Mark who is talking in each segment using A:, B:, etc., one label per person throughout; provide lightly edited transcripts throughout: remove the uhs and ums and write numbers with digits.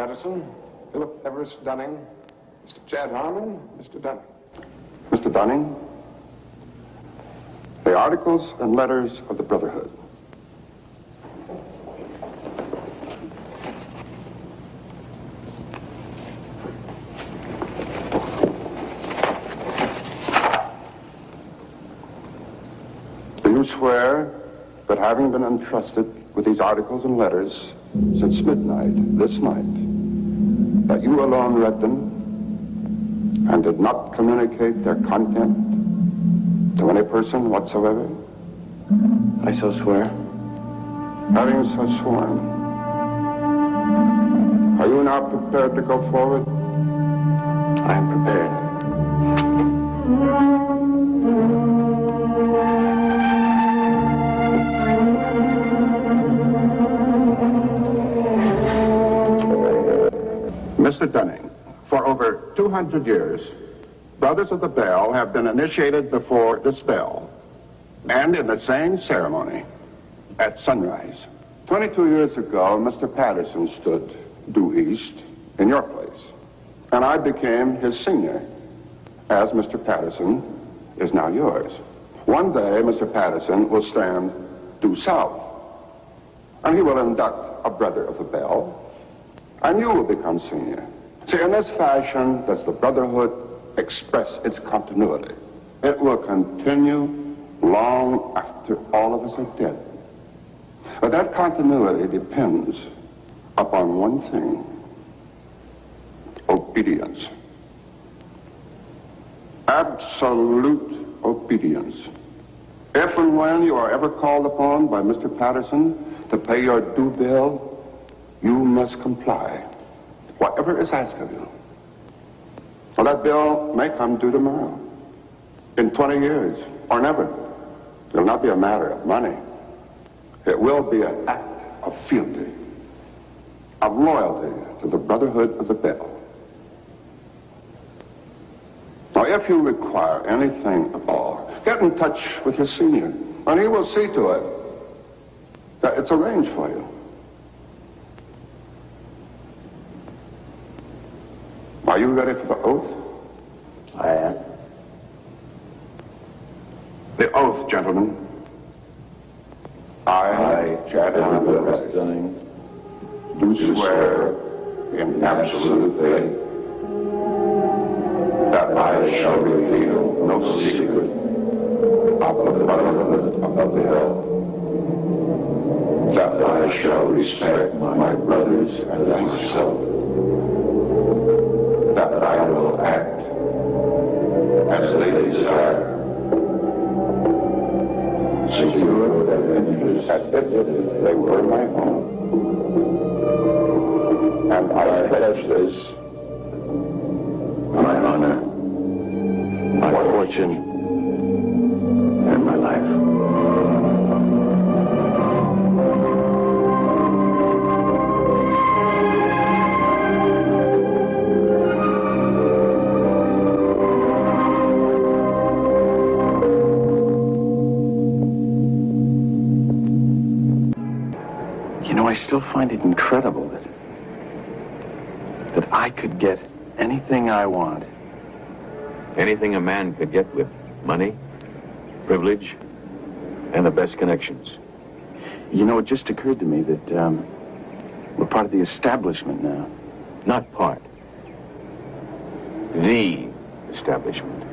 A: Patterson, Philip Everest Dunning, Mr. Chad Harmon, Mr. Dunning. Mr. Dunning, the Articles and Letters of the Brotherhood. Do you swear that having been entrusted with these articles and letters since midnight this night, that you alone read them and did not communicate their content to any person whatsoever?
B: I so swear.
A: Having so sworn, are you now prepared to go forward?
B: I am prepared.
A: Mr. Dunning, for over 200 years, Brothers of the Bell have been initiated before this bell, and in the same ceremony, at sunrise. 22 years ago, Mr. Patterson stood due east in your place, and I became his senior, as Mr. Patterson is now yours. One day, Mr. Patterson will stand due south, and he will induct a Brother of the Bell, and you will become senior. See, in this fashion does the Brotherhood express its continuity. It will continue long after all of us are dead. But that continuity depends upon one thing: obedience. Absolute obedience. If and when you are ever called upon by Mr. Patterson to pay your due bill, you must comply, whatever is asked of you. Well, that bill may come due tomorrow, in 20 years, or never. It will not be a matter of money. It will be an act of fealty, of loyalty to the Brotherhood of the Bell. Now, if you require anything at all, get in touch with your senior, and he will see to it that it's arranged for you. Are you ready for the oath?
B: I am.
A: The oath, gentlemen. I, Chad Everest Dunning, do swear in absolute faith that I shall reveal no secret of the Brotherhood of the Bell, that I shall respect my brothers and myself, that I will act as they desire, secure their interests as if they were my own. And I pledge this, my honor, my fortune, and my life.
B: I still find it incredible that I could get anything I want.
C: Anything a man could get with money, privilege, and the best connections.
B: You know, it just occurred to me that we're part of the establishment now.
C: Not part. The establishment.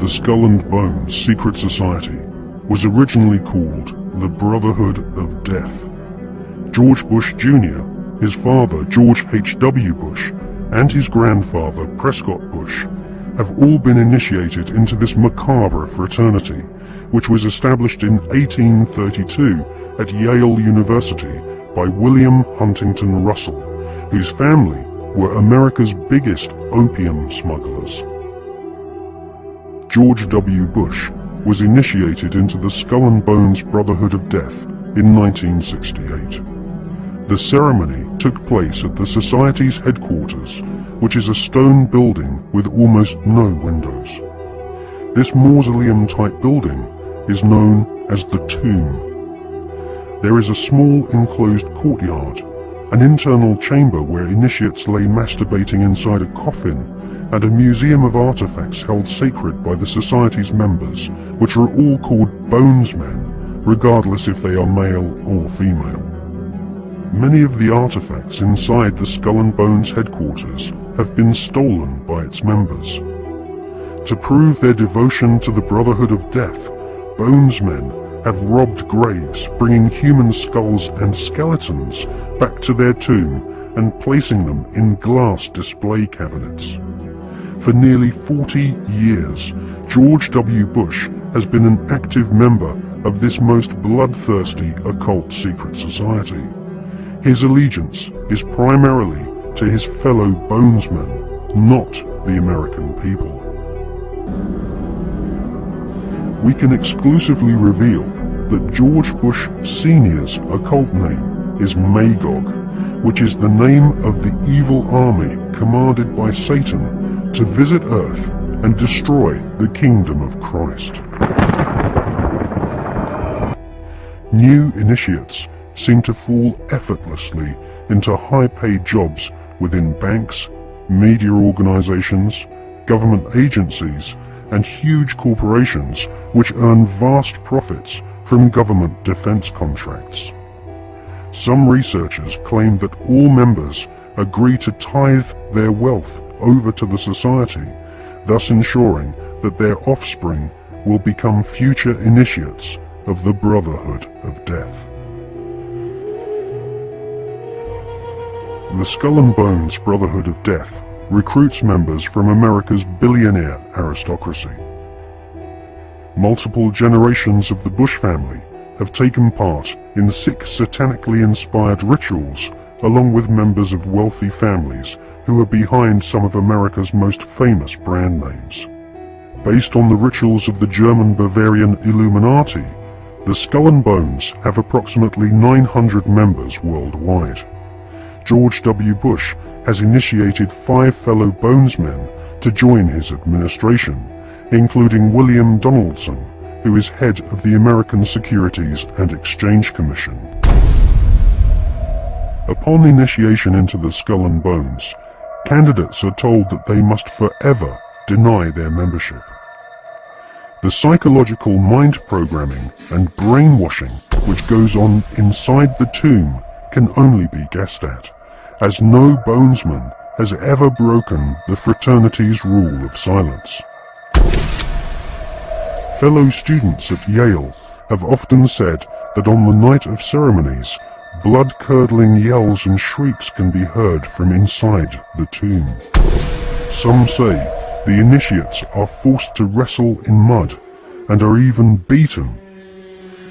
D: the Skull and Bones secret society was originally called the Brotherhood of Death. George Bush Jr., his father George H.W. Bush, and his grandfather Prescott Bush have all been initiated into this macabre fraternity, which was established in 1832 at Yale University by William Huntington Russell, whose family were America's biggest opium smugglers. George W. Bush was initiated into the Skull and Bones Brotherhood of Death in 1968. The ceremony took place at the Society's headquarters, which is a stone building with almost no windows. This mausoleum-type building is known as the Tomb. There is a small enclosed courtyard, an internal chamber where initiates lay masturbating inside a coffin, and a museum of artifacts held sacred by the Society's members, which are all called Bonesmen, regardless if they are male or female. Many of the artifacts inside the Skull and Bones headquarters have been stolen by its members. To prove their devotion to the Brotherhood of Death, Bonesmen have robbed graves, bringing human skulls and skeletons back to their tomb and placing them in glass display cabinets. For nearly 40 years, George W. Bush has been an active member of this most bloodthirsty occult secret society. His allegiance is primarily to his fellow Bonesmen, not the American people. We can exclusively reveal that George Bush Sr.'s occult name is Magog, which is the name of the evil army commanded by Satan to visit Earth and destroy the kingdom of Christ. New initiates seem to fall effortlessly into high-paid jobs within banks, media organizations, government agencies, and huge corporations which earn vast profits from government defense contracts. Some researchers claim that all members agree to tithe their wealth over to the society, thus ensuring that their offspring will become future initiates of the Brotherhood of Death. The Skull and Bones Brotherhood of Death recruits members from America's billionaire aristocracy. Multiple generations of the Bush family have taken part in 6 satanically inspired rituals, along with members of wealthy families who are behind some of America's most famous brand names. Based on the rituals of the German Bavarian Illuminati, the Skull and Bones have approximately 900 members worldwide. George W. Bush has initiated 5 fellow Bonesmen to join his administration, including William Donaldson, who is head of the American Securities and Exchange Commission. Upon initiation into the Skull and Bones, candidates are told that they must forever deny their membership. The psychological mind programming and brainwashing which goes on inside the tomb can only be guessed at, as no Bonesman has ever broken the fraternity's rule of silence. Fellow students at Yale have often said that on the night of ceremonies, blood-curdling yells and shrieks can be heard from inside the tomb. Some say the initiates are forced to wrestle in mud and are even beaten.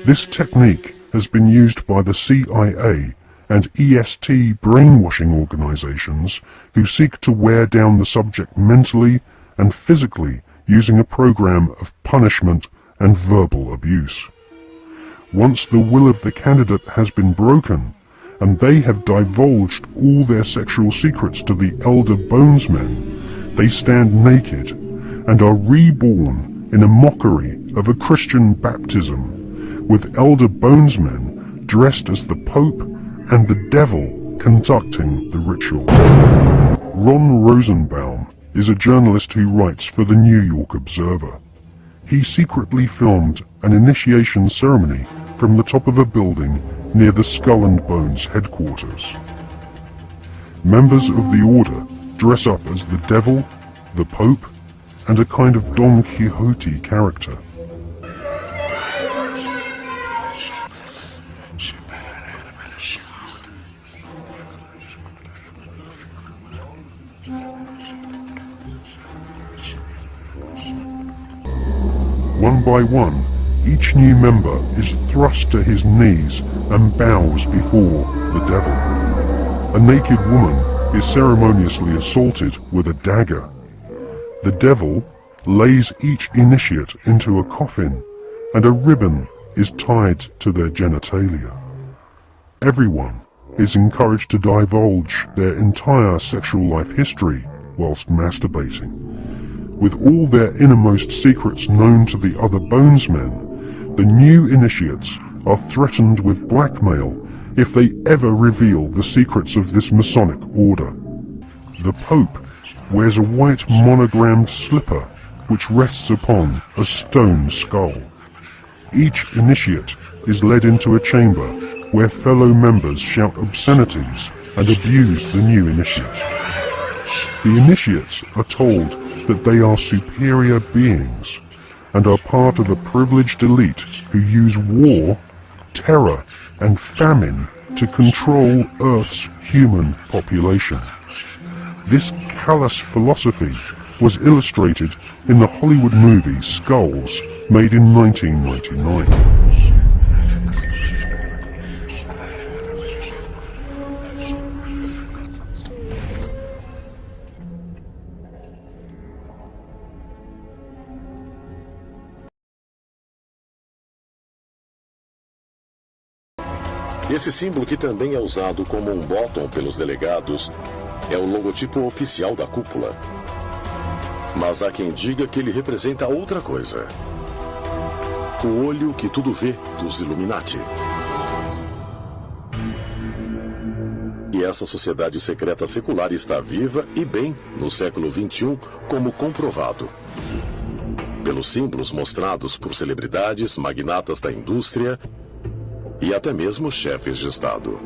D: This technique has been used by the CIA and EST brainwashing organizations who seek to wear down the subject mentally and physically using a program of punishment and verbal abuse. Once the will of the candidate has been broken, and they have divulged all their sexual secrets to the elder Bonesmen, they stand naked and are reborn in a mockery of a Christian baptism, with elder Bonesmen dressed as the Pope and the Devil conducting the ritual. Ron Rosenbaum is a journalist who writes for the New York Observer. He secretly filmed an initiation ceremony from the top of a building near the Skull and Bones headquarters. Members of the order dress up as the Devil, the Pope, and a kind of Don Quixote character. One by one, each new member is thrust to his knees and bows before the devil. A naked woman is ceremoniously assaulted with a dagger. The devil lays each initiate into a coffin, and a ribbon is tied to their genitalia. Everyone is encouraged to divulge their entire sexual life history whilst masturbating. With all their innermost secrets known to the other bonesmen, the new initiates are threatened with blackmail if they ever reveal the secrets of this Masonic order. The Pope wears a white monogrammed slipper which rests upon a stone skull. Each initiate is led into a chamber where fellow members shout obscenities and abuse the new initiate. The initiates are told that they are superior beings and are part of a privileged elite who use war, terror, and famine to control Earth's human population. This callous philosophy was illustrated in the Hollywood movie Skulls, made in 1999.
E: Esse símbolo, que também é usado como um bottom pelos delegados, é o logotipo oficial da cúpula. Mas há quem diga que ele representa outra coisa. O olho que tudo vê dos Illuminati. E essa sociedade secreta secular está viva e bem no século XXI, como comprovado pelos símbolos mostrados por celebridades, magnatas da indústria e até mesmo chefes de Estado.